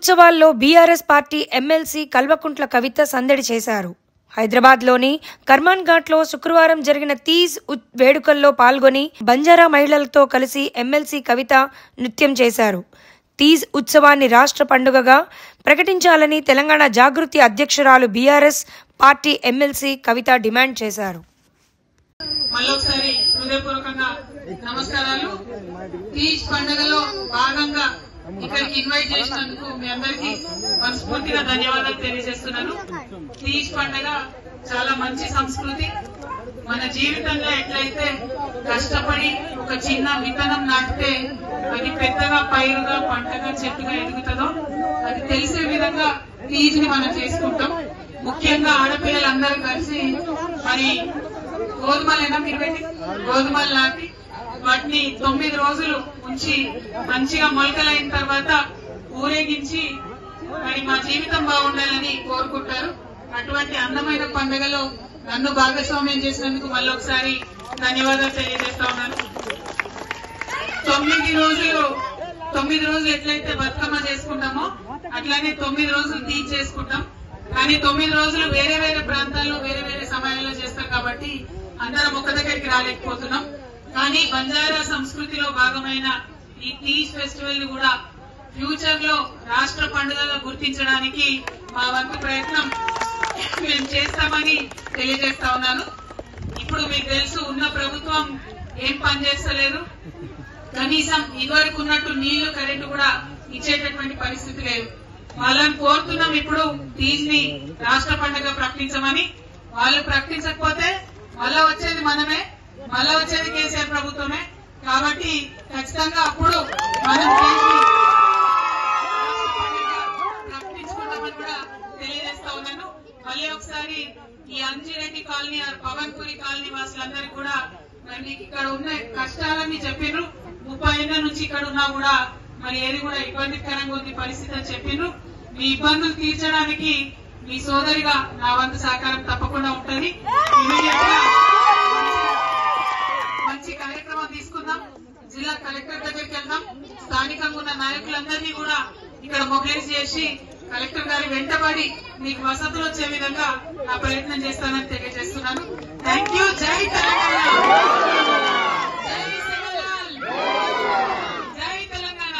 ఉత్సవాల్లో BRS party MLC Kalvakuntla Kavitha సందడి చేశారు. హైదరాబాద్లోని కర్మాన్ ఘాట్లో శుక్రవారం జరిగిన తీజ్ వేడుకల్లో పాల్గొని బంజారా మహిళలతో కలిసి ఎమ్మెల్సీ కవిత నృత్యం చేశారు. తీజ్ ఉత్సవాన్ని రాష్ట్ర పండుగగా ప్రకటించాలని తెలంగాణ జాగృతి అధ్యక్షురాలు బీఆర్ఎస్ పార్టీ ఎమ్మెల్సీ కవిత డిమాండ్ చేశారు. మళ్ళొకసారి హృదయపూర్వకంగా నమస్కారాలు. తీజ్ పండుగలో భాగంగా ఇక్కడికి ఇన్వైట్ చేసినందుకు మీ అందరికీ మనస్ఫూర్తిగా ధన్యవాదాలు తెలియజేస్తున్నాను. తీజ్ పండుగ చాలా మంచి సంస్కృతి. మన జీవితంలో ఎట్లయితే కష్టపడి ఒక చిన్న విత్తనం నాటితే అది పెద్దగా పైరుగా పంటగా చెట్టుగా ఎదుగుతుందో అది తెలిసే విధంగా తీజ్ ని మనం చేసుకుంటాం. ముఖ్యంగా ఆడపిల్లలందరూ కలిసి మరి గోధుమలు నాటి వాటిని 9 రోజులు ఉంచి మంచిగా మొలకలైన తర్వాత ఊరేగించి మరి మా జీవితం బాగుండాలని కోరుకుంటారు. అటువంటి అందమైన పండుగలో నన్ను భాగస్వామ్యం చేసినందుకు మళ్ళొకసారి ధన్యవాదాలు తెలియజేస్తా ఉన్నాను. 9 రోజులు ఎట్లయితే బతుకమ్మ చేసుకుంటామో అట్లానే 9 రోజులు తీజ్ చేసుకుంటాం. కానీ 9 రోజులు వేరే వేరే ప్రాంతాల్లో వేరే వేరే సమయాల్లో చేస్తాం కాబట్టి అందరం ఒక్క దగ్గరికి రాలేకపోతున్నాం. కానీ బంజారా సంస్కృతిలో భాగమైన ఈ తీజ్ ఫెస్టివల్ ని కూడా ఫ్యూచర్ లో రాష్ట్ర పండుగగా గుర్తించడానికి మా వంతు ప్రయత్నం మేము చేస్తామని తెలియజేస్తా ఉన్నాను. ఇప్పుడు మీకు తెలుసు, ఉన్న ప్రభుత్వం ఏం పనిచేస్తలేదు. కనీసం ఇదివరకు ఉన్నట్టు నీళ్లు కరెంటు కూడా ఇచ్చేటటువంటి పరిస్థితి లేదు. వాళ్ళని కోరుతున్నాం ఇప్పుడు తీజ్ ని రాష్ట్ర పండుగ ప్రకటించమని. వాళ్ళు ప్రకటించకపోతే మళ్ళా వచ్చేది మనమే, మళ్ళా వచ్చేది కేసీఆర్ ప్రభుత్వమే. కాబట్టి ఖచ్చితంగా అప్పుడు మనం ప్రకటించుకుంటామని కూడా తెలియజేస్తా ఉన్నాను. మళ్ళీ ఒకసారి ఈ అంజిరెడ్డి కాలనీ పవన్పురి కాలనీ వాసులందరికీ కూడా మరి మీకు ఇక్కడ ఉన్న కష్టాలన్నీ చెప్పిర్రు. 30 ఏళ్ల నుంచి ఇక్కడ ఉన్నా కూడా మరి ఏది కూడా ఇబ్బందికరంగా ఉంది పరిస్థితి అని చెప్పిర్రు. మీ ఇబ్బందులు తీర్చడానికి మీ సోదరిగా నా వంతు సహకారం తప్పకుండా ఉంటుంది. మంచి కార్యక్రమం తీసుకుందాం. జిల్లా కలెక్టర్ దగ్గరికి వెళ్దాం. స్థానికంగా ఉన్న నాయకులందరినీ కూడా ఇక్కడ మొబిలైజ్ చేసి కలెక్టర్ గారి వెంటబడి మీకు వసతులు వచ్చే విధంగా నా ప్రయత్నం చేస్తానని తెలియజేస్తున్నాను. Thank you. జై తెలంగాణ, జై శివలాల్, జై తెలంగాణ.